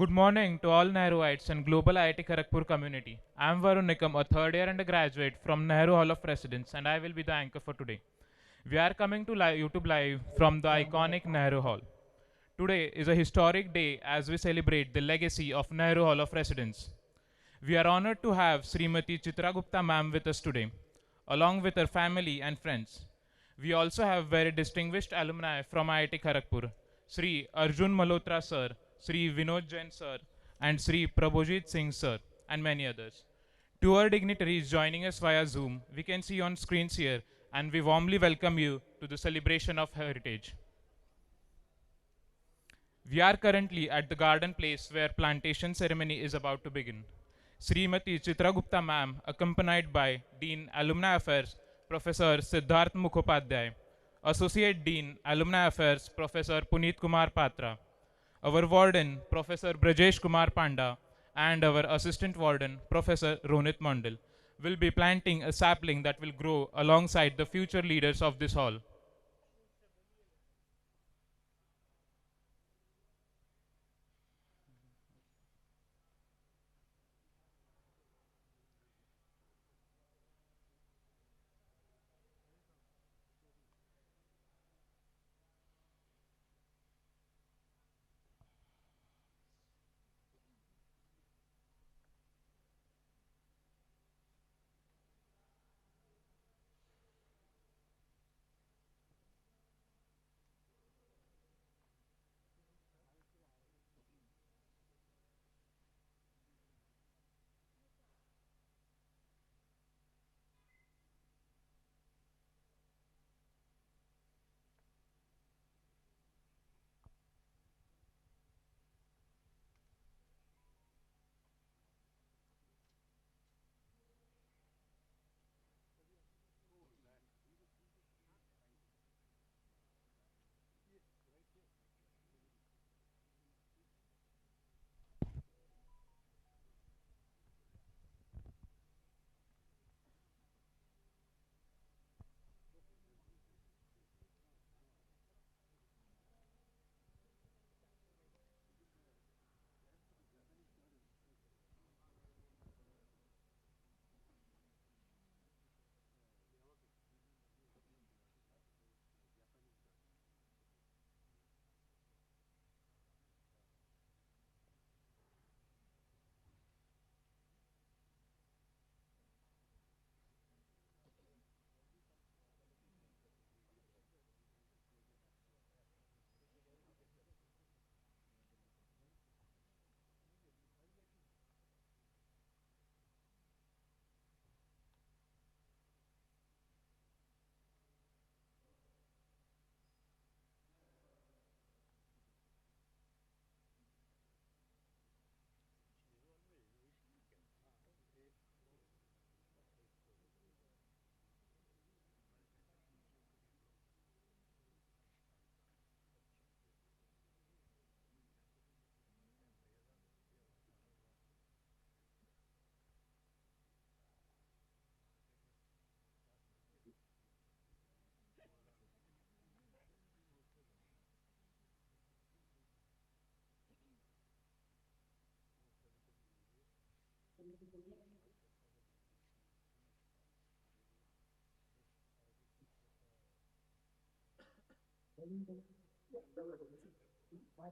Good morning to all Nehruites and global IIT Kharagpur community. I am Varun Nikam, a third year undergraduate from Nehru Hall of Residence, and I will be the anchor for today. We are coming to YouTube Live from the iconic Nehru Hall. Today is a historic day as we celebrate the legacy of Nehru Hall of Residence. We are honored to have Srimati Chitra Gupta ma'am with us today, along with her family and friends. We also have very distinguished alumni from IIT Kharagpur, Sri Arjun Malhotra sir, Sri Vinod Jain sir, and Sri Prabhojit Singh sir, and many others. To our dignitaries joining us via Zoom, we can see on screens here, and we warmly welcome you to the celebration of heritage. We are currently at the garden place where plantation ceremony is about to begin. Srimati Chitra Gupta ma'am, accompanied by Dean Alumni Affairs, Professor Siddharth Mukhopadhyay, Associate Dean Alumni Affairs, Professor Puneet Kumar Patra, our Warden, Professor Brajesh Kumar Panda, and our Assistant Warden, Professor Ronit Mandal, will be planting a sapling that will grow alongside the future leaders of this hall.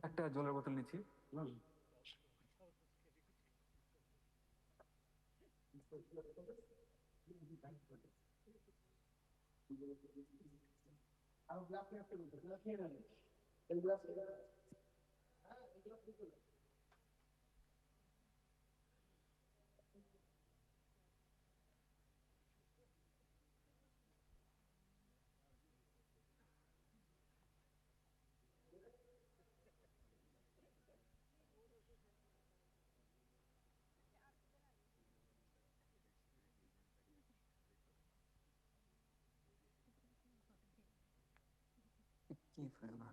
একটা জলের বোতল নিচ্ছি। কি ফেলবো?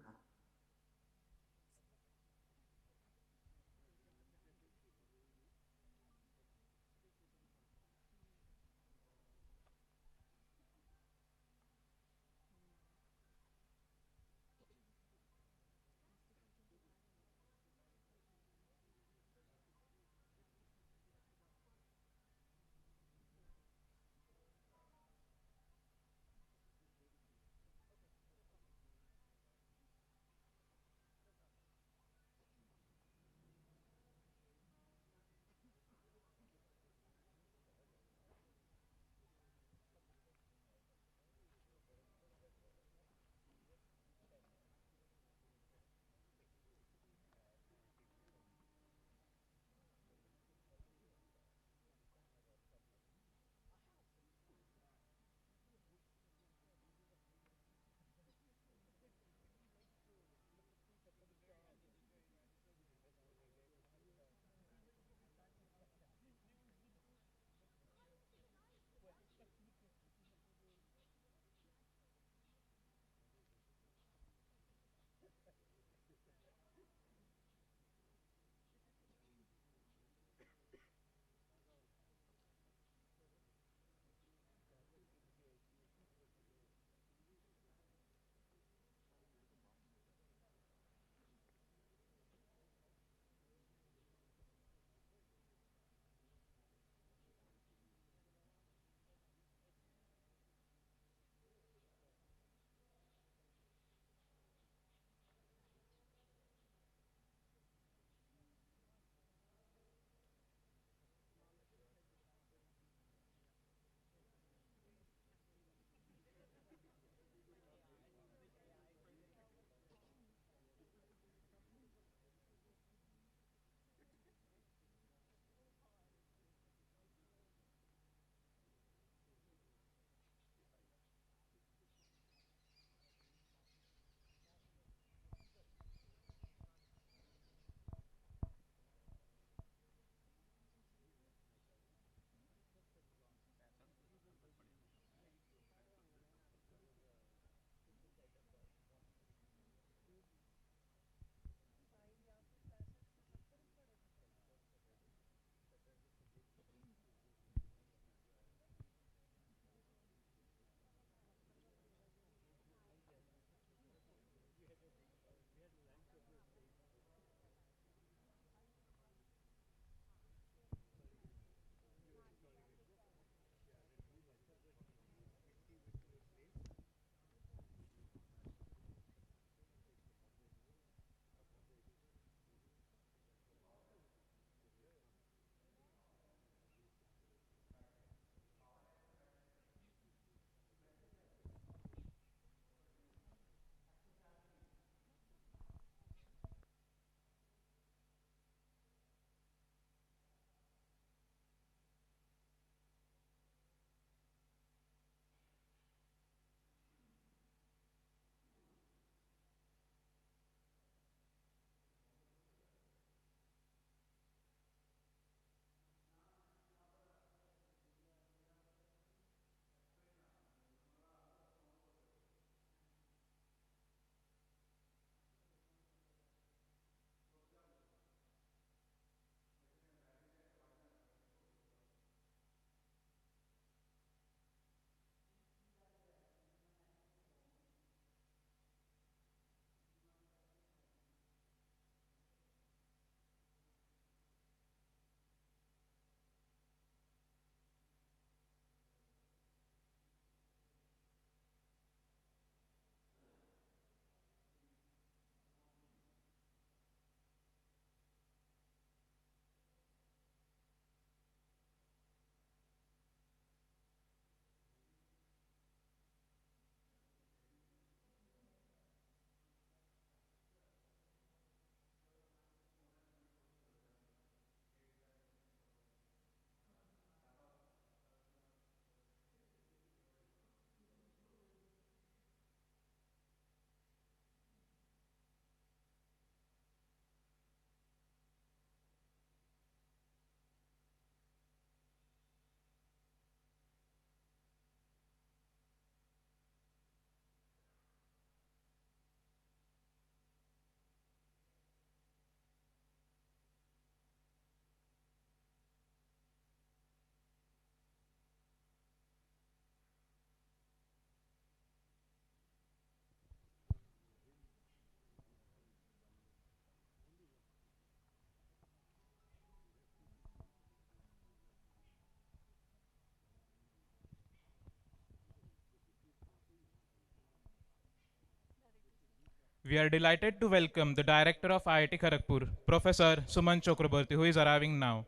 We are delighted to welcome the Director of IIT Kharagpur, Professor Suman Chakraborty, who is arriving now.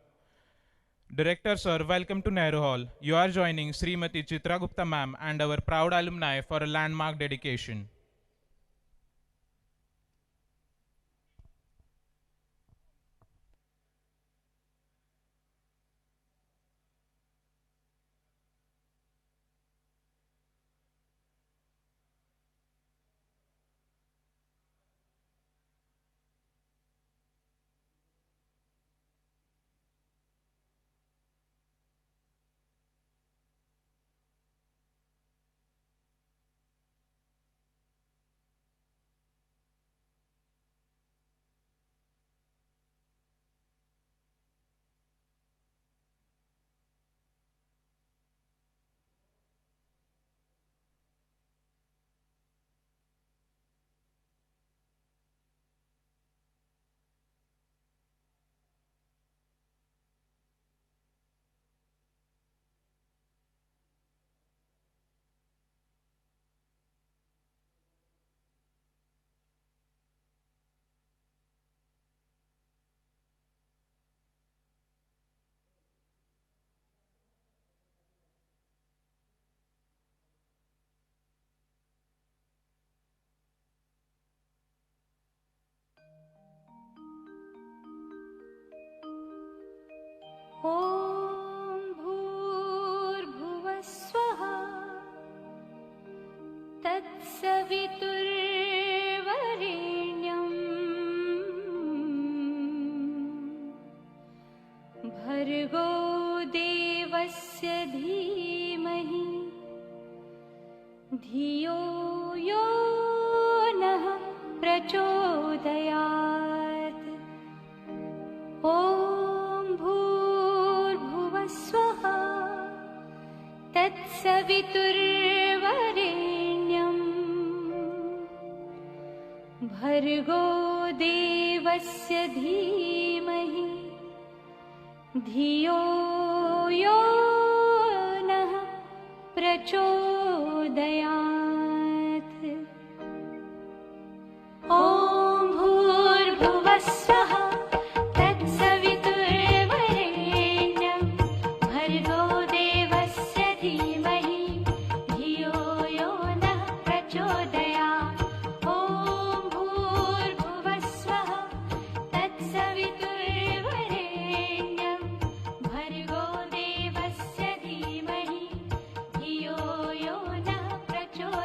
Director Sir, welcome to Nehru Hall. You are joining Srimati Chitra Gupta ma'am and our proud alumni for a landmark dedication. ॐ भूर्भुवः स्वः तत्सवितुर्वरेण्यं भर्गो देवस्य धीमहि धियो यो नः प्रचोदयात्। ॐ भूर्भुवः स्वः तत्सवितुर्वरेण्यं भर्गो देवस्य धीमहि धियो यो नः प्रचोदयात्। ॐ भूर्भुवः स्वः तत्सवितुर्वरेण्यं भर्गो देवस्य धीमहि धियो यो नः प्रचोदयात्। ॐ भूर्भुवः स्वः तत्सवितुर्वरेण्यं भर्गो देवस्य धीमहि धियो यो नः प्रचोदयात्।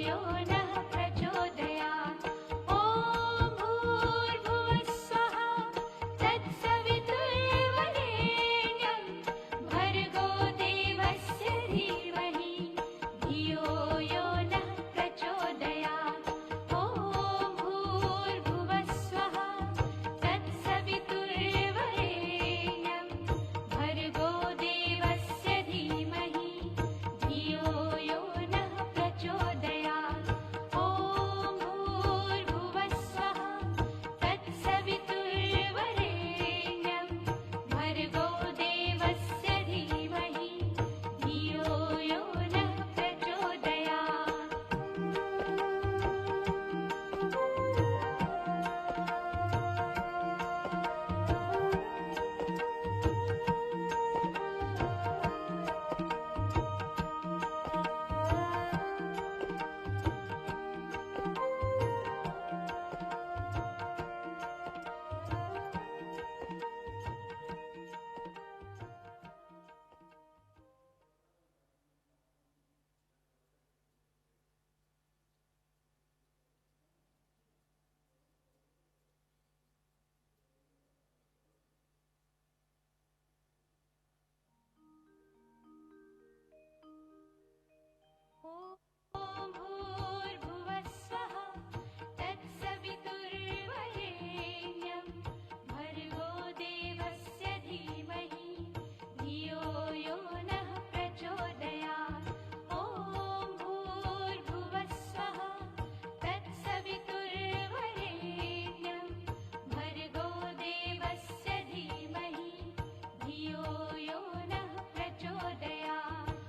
यो नः प्रचोदयात् ॐ भूर्भुवः स्वः तत्सवितुर्वरेण्यं भर्गो देवस्य धीमहि धियो यो नः प्रचोदयात् ॐ भूर्भुवः स्वः तत्सवितुर्वरेण्यं भर्गो देवस्य धीमहि धियो यो नः प्रचोदयात् ॐ भूर्भुवः स्वः तत्सवितुर्वरेण्यं भर्गो देवस्य धीमहि धियो यो नः प्रचोदयात् ॐ भूर्भुवः स्वः तत्सवितुर्वरेण्यं भर्गो देवस्य धीमहि धियो यो नः प्रचोदयात् ॐ भूर्भुवः स्वः तत्सवितुर्वरेण्यं भर्गो देवस्य धीमहि धियो यो नः प्रचोदयात्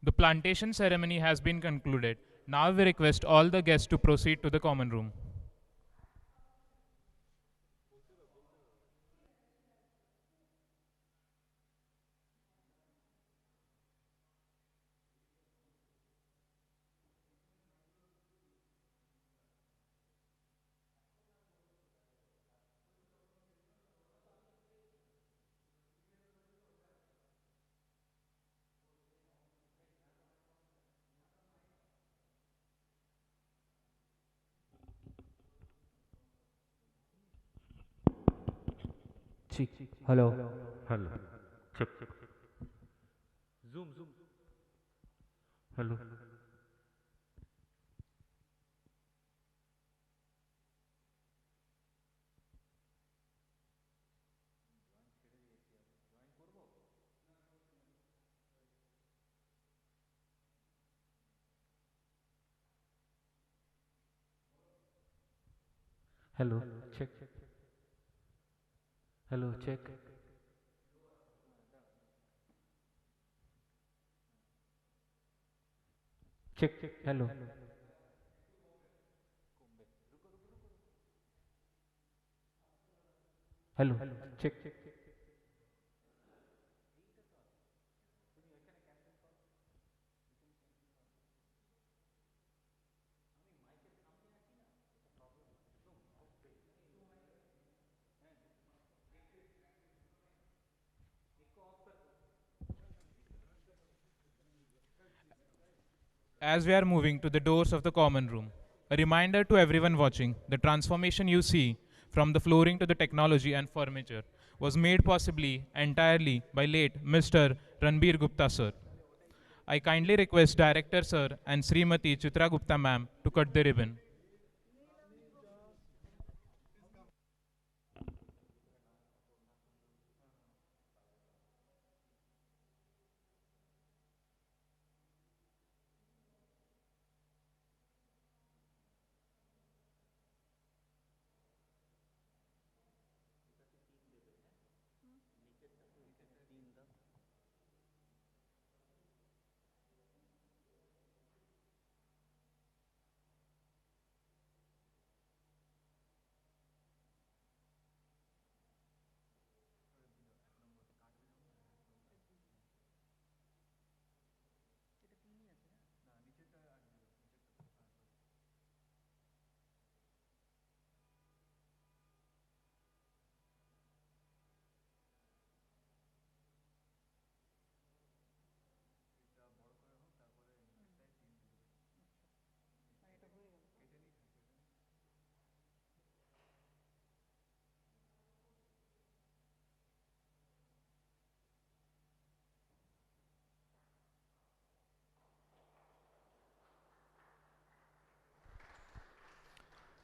The plantation ceremony has been concluded. Now we request all the guests to proceed to the common room. Check. Hello. Hello. Check. Zoom. Hello. Hello. Check. Hello. Check. Check. Hello. Hello. Check. As we are moving to the doors of the common room, a reminder to everyone watching, the transformation you see from the flooring to the technology and furniture was made possibly entirely by late Mr. Ranbir Gupta sir. I kindly request Director sir and Srimati Chitra Gupta ma'am to cut the ribbon.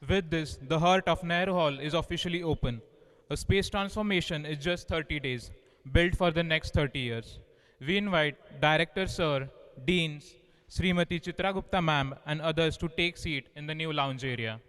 With this, the heart of Nehru Hall is officially open. A space transformation is just 30 days, built for the next 30 years. We invite Director Sir, Deans, Srimati Chitra Gupta ma'am, and others to take seat in the new lounge area.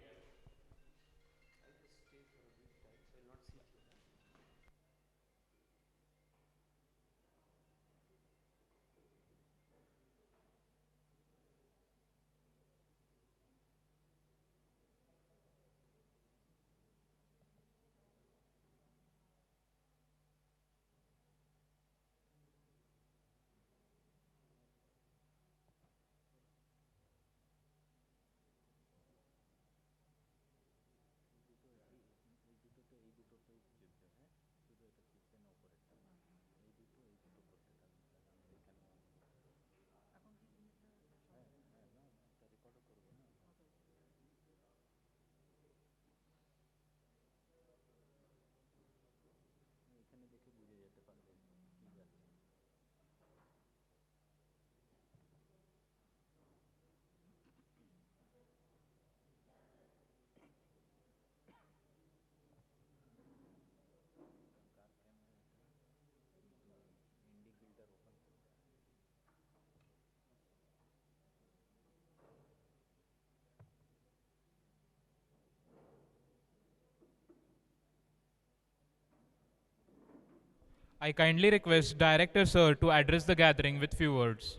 I kindly request Director Sir to address the gathering with few words.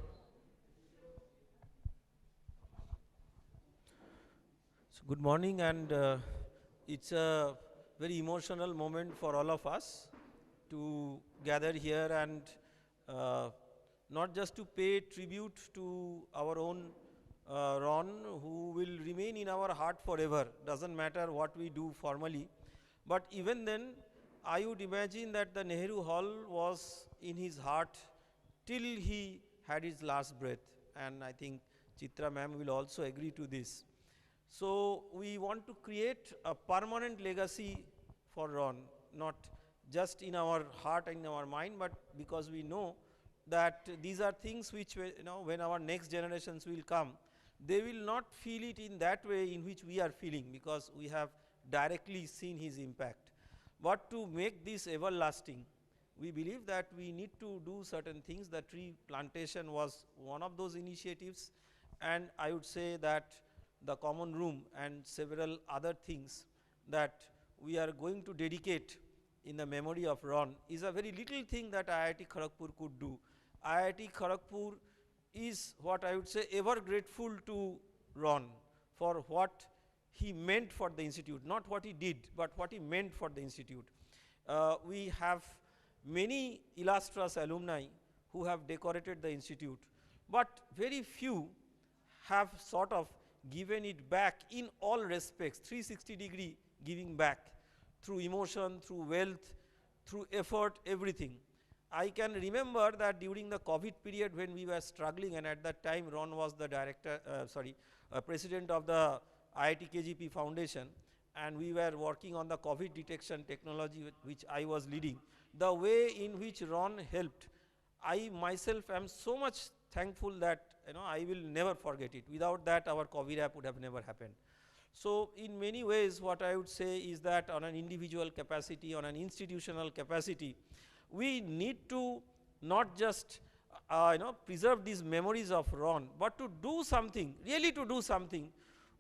Good morning, and it's a very emotional moment for all of us to gather here and uh, not just to pay tribute to our own Ron, who will remain in our heart forever, doesn't matter what we do formally. But even then, I would imagine that the Nehru Hall was in his heart till he had his last breath, and I think Chitra ma'am will also agree to this. So we want to create a permanent legacy for Ron, not just in our heart and in our mind, but because we know that these are things which, when our next generations will come, they will not feel it in that way in which we are feeling, because we have directly seen his impact. But to make this everlasting, we believe that we need to do certain things. The tree plantation was one of those initiatives, and I would say that the common room and several other things that we are going to dedicate in the memory of Ron is a very little thing that IIT Kharagpur could do. IIT Kharagpur is, what I would say, ever grateful to Ron for what he meant for the institute, not what he did, but what he meant for the institute. We have many illustrious alumni who have decorated the institute, but very few have sort of given it back in all respects, 360-degree giving back through emotion, through wealth, through effort, everything. I can remember that during the COVID period when we were struggling, and at that time Ron was the president of the IIT KGP Foundation, and we were working on the COVID detection technology which I was leading. The way in which Ron helped, I myself am so much thankful that I will never forget it. Without that, our COVID app would have never happened. So in many ways, what I would say is that on an individual capacity, on an institutional capacity, we need to not just preserve these memories of Ron, but to do something, really to do something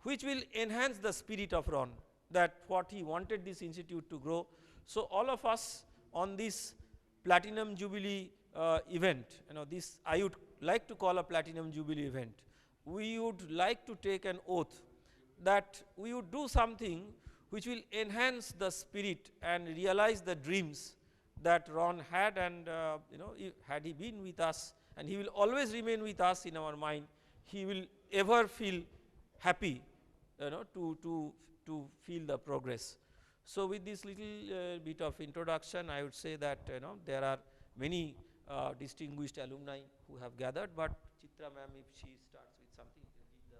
which will enhance the spirit of Ron, that what he wanted this institute to grow. So all of us on this Platinum Jubilee event, this I would like to call a Platinum Jubilee event, we would like to take an oath that we would do something which will enhance the spirit and realize the dreams that Ron had, and had he been with us, and he will always remain with us in our mind, he will ever feel happy to feel the progress. So with this little bit of introduction, I would say that there are many distinguished alumni who have gathered, but Chitra ma'am, if she starts with something, you can give the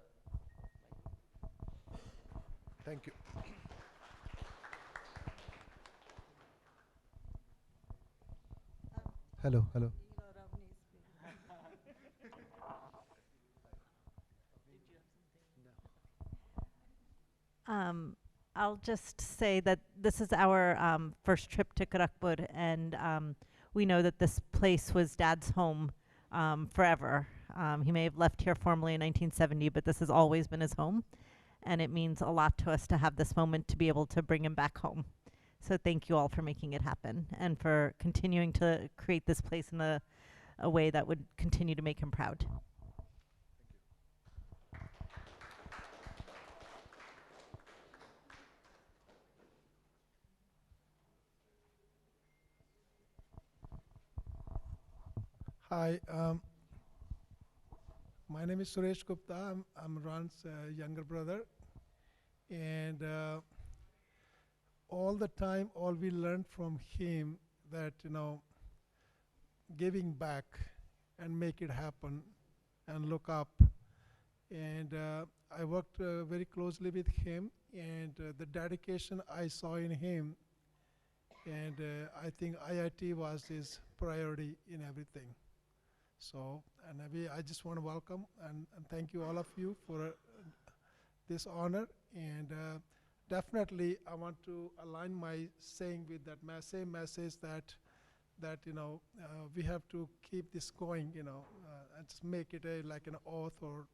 mic. Thank you. Hello, hello. I'll just say that this is our first trip to Kharagpur, and we know that this place was Dad's home forever. He may have left here formally in 1970, but this has always been his home, and it means a lot to us to have this moment to be able to bring him back home. So thank you all for making it happen and for continuing to create this place in a way that would continue to make him proud. Hi, my name is Suresh Gupta. I'm Ron's younger brother, and all the time, all we learned from him that giving back and make it happen and look up. And I worked very closely with him, and the dedication I saw in him, and I think IIT was his priority in everything. So, and I just want to welcome and thank you all of you for this honor, and definitely I want to align my saying with that same message that we have to keep this going, and just make it like an oath, or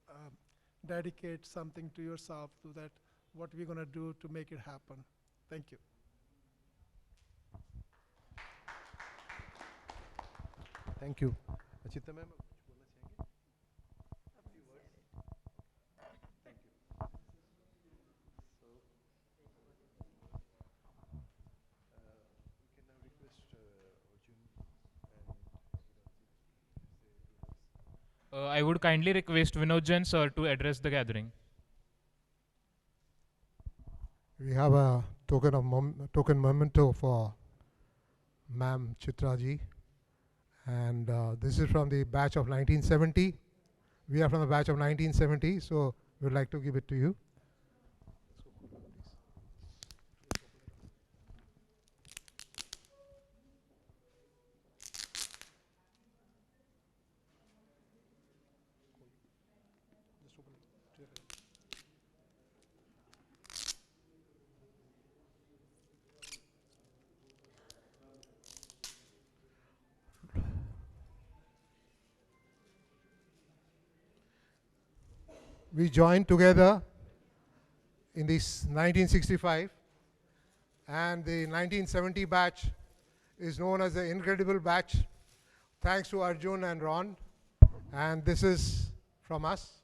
dedicate something to yourself to that what we're going to do to make it happen. Thank you. Thank you. Chitra ma'am, I would kindly request Vinod Jain sir to address the gathering. We have a token memento for Ma'am Chitraji, and this is from the batch of 1970. We are from the batch of 1970, so we would like to give it to you. We joined together in this 1965, and the 1970 batch is known as the incredible batch, thanks to Arjun and Ron, and this is from us.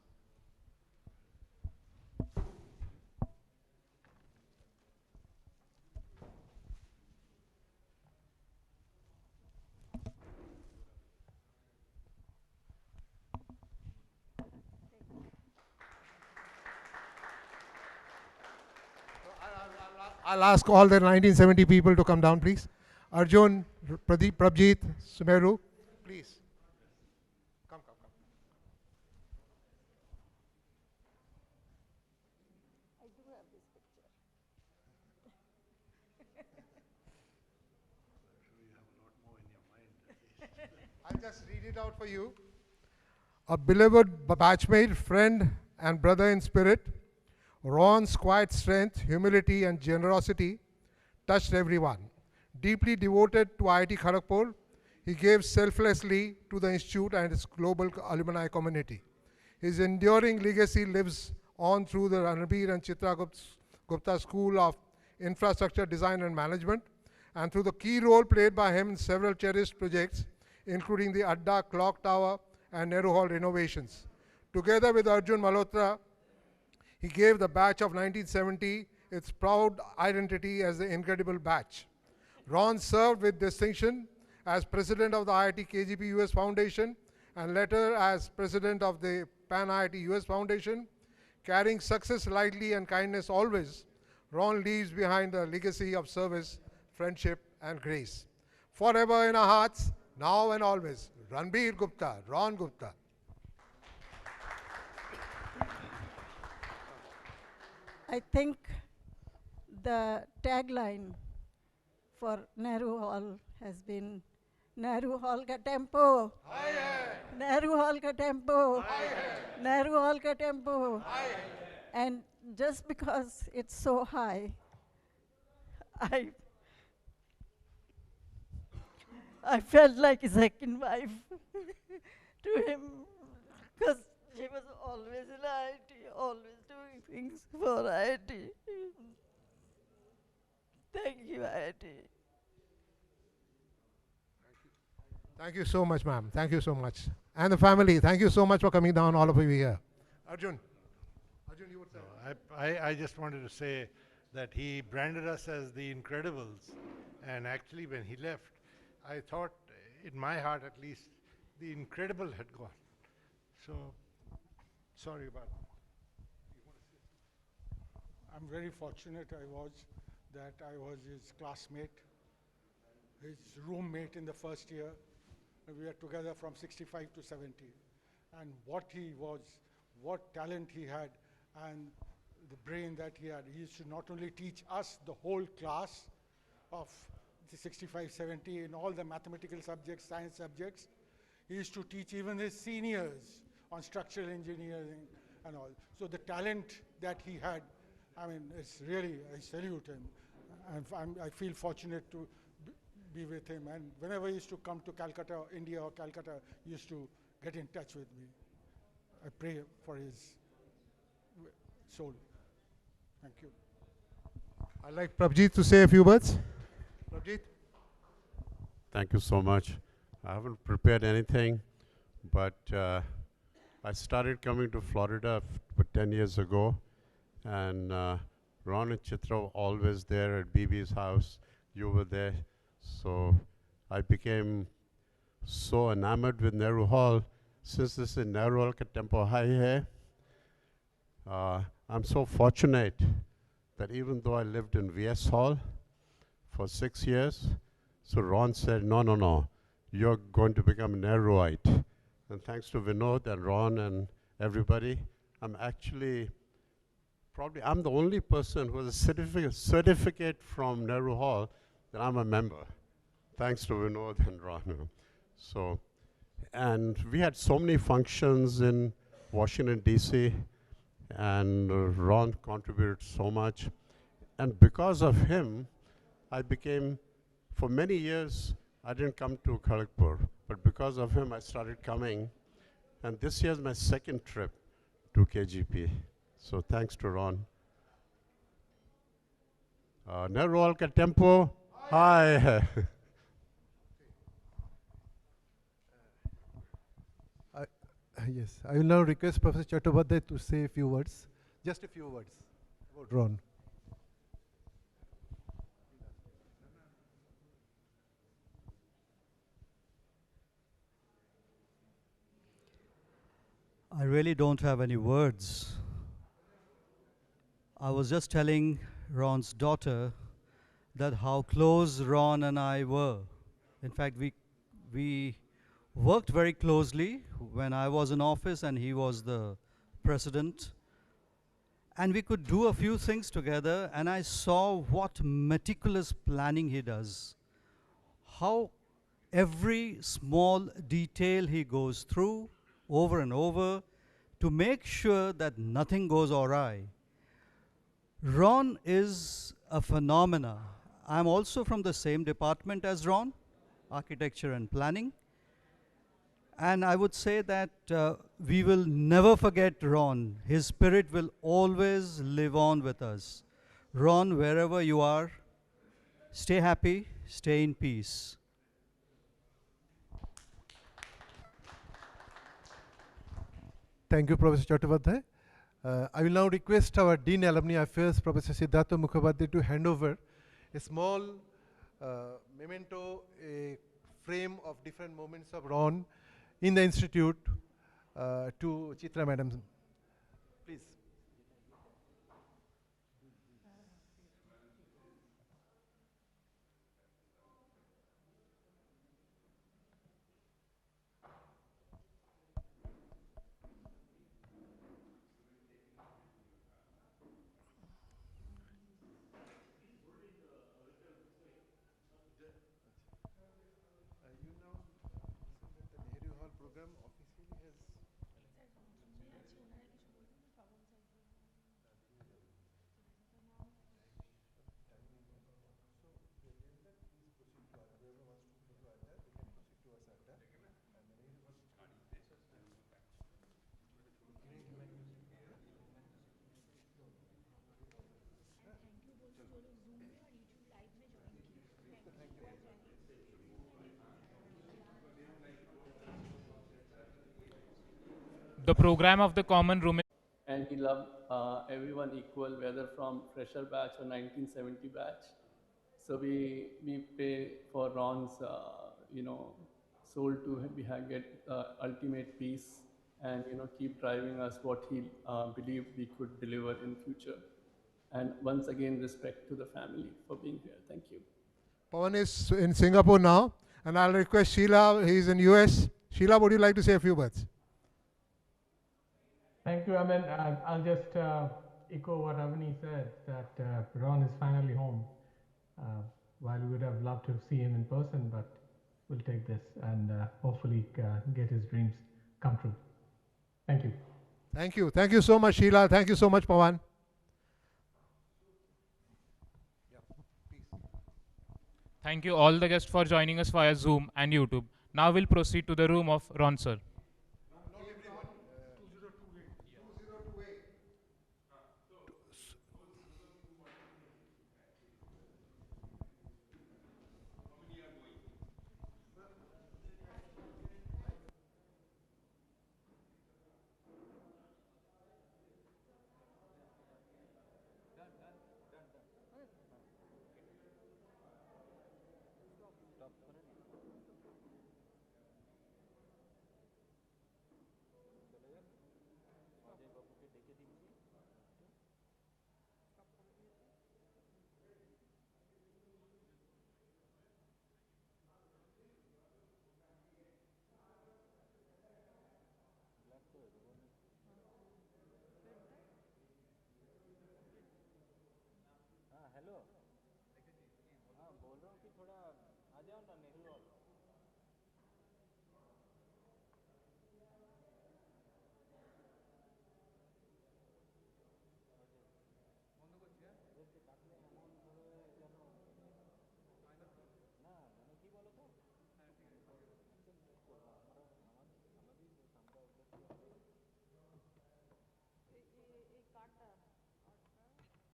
I'll ask all the 1970 people to come down, please. Arjun, Pradeep, Prabjit, Sumeru, please. Come. I do have this picture. I'll just read it out for you. A beloved batchmate, friend, and brother in spirit, Ron's quiet strength, humility, and generosity touched everyone. Deeply devoted to IIT Kharagpur, he gave selflessly to the institute and its global alumni community. His enduring legacy lives on through the Ranbir and Chitra Gupta School of Infrastructure Design and Management, and through the key role played by him in several cherished projects, including the Adda Clock Tower and Nehru Hall renovations. Together with Arjun Malhotra, he gave the batch of 1970 its proud identity as the incredible batch. Ron served with distinction as president of the IIT KGP US Foundation and later as president of the Pan IIT US Foundation. Carrying success lightly and kindness always, Ron leaves behind a legacy of service, friendship, and grace. Forever in our hearts, now and always, Ranbir Gupta, Ron Gupta. I think the tagline for Nehru Hall has been Nehru Hall ka tempo. Nehru Hall ka tempo. Nehru Hall ka tempo. And just because it's so high, I felt like a second wife to him because he was always in IIT, always doing things for IIT. Thank you, IIT. Thank you so much, ma'am. Thank you so much. And the family, thank you so much for coming down, all of you here. Arjun. Arjun, you would say. I just wanted to say that he branded us as the Incredibles, and actually when he left, I thought, in my heart at least, the Incredible had gone. So, sorry about that. I'm very fortunate that I was his classmate, his roommate in the first year. We were together from 65 to 70. And what he was, what talent he had, and the brain that he had. He used to not only teach us, the whole class of the 65, 70 in all the mathematical subjects, science subjects. He used to teach even his seniors on structural engineering and all. So the talent that he had, I mean, it's really, I salute him. And I feel fortunate to be with him. And whenever he used to come to Calcutta, India or Calcutta, he used to get in touch with me. I pray for his soul. Thank you. I'd like Prabjit to say a few words. Prabjit. Thank you so much. I haven't prepared anything, but I started coming to Florida 10 years ago, and Ron and Chitra were always there at BB's house. You were there. So I became so enamored with Nehru Hall since this is Nehru ka tempo high hai, I'm so fortunate that even though I lived in VS Hall for 6 years, so Ron said, no, no, no, you're going to become Nehruite. And thanks to Vinod and Ron and everybody, I'm actually, probably I'm the only person who has a certificate from Nehru Hall that I'm a member. Thanks to Vinod and Ron. So, and we had so many functions in Washington, D.C., and Ron contributed so much. And because of him, I became, for many years, I didn't come to Kharagpur, but because of him, I started coming. And this year's my second trip to KGP. So thanks to Ron. Nehru ka tempo. Hi. Yes, I will now request Professor Chattopadhyay to say a few words, just a few words about Ron. I really don't have any words. I was just telling Ron's daughter that how close Ron and I were. In fact, we worked very closely when I was in office and he was the president. And we could do a few things together, and I saw what meticulous planning he does. How every small detail he goes through over and over to make sure that nothing goes awry. Ron is a phenomena. I'm also from the same department as Ron, architecture and planning. And I would say that we will never forget Ron. His spirit will always live on with us. Ron, wherever you are, stay happy, stay in peace. Thank you, Professor Chattopadhyay. I will now request our Dean Alumni Affairs, Professor Siddhartha Mukhopadhyay, to hand over a small memento, a frame of different moments of Ron in the Institute to Chitra Madam. Please. The program of the common room. And he loved everyone equal, whether from fresher batch or 1970 batch. So we pray for Ron's, soul to get ultimate peace, and keep driving us what he believed we could deliver in future. And once again, respect to the family for being here. Thank you. Pawan is in Singapore now, and I'll request Sheila. He's in US. Sheila, would you like to say a few words? Thank you, Aman. I'll just echo what Avani said, that Ron is finally home. While we would have loved to see him in person, but we'll take this and hopefully get his dreams come true. Thank you. Thank you. Thank you so much, Sheila. Thank you so much, Pawan. Thank you all the guests for joining us via Zoom and YouTube. Now we'll proceed to the room of Ron sir.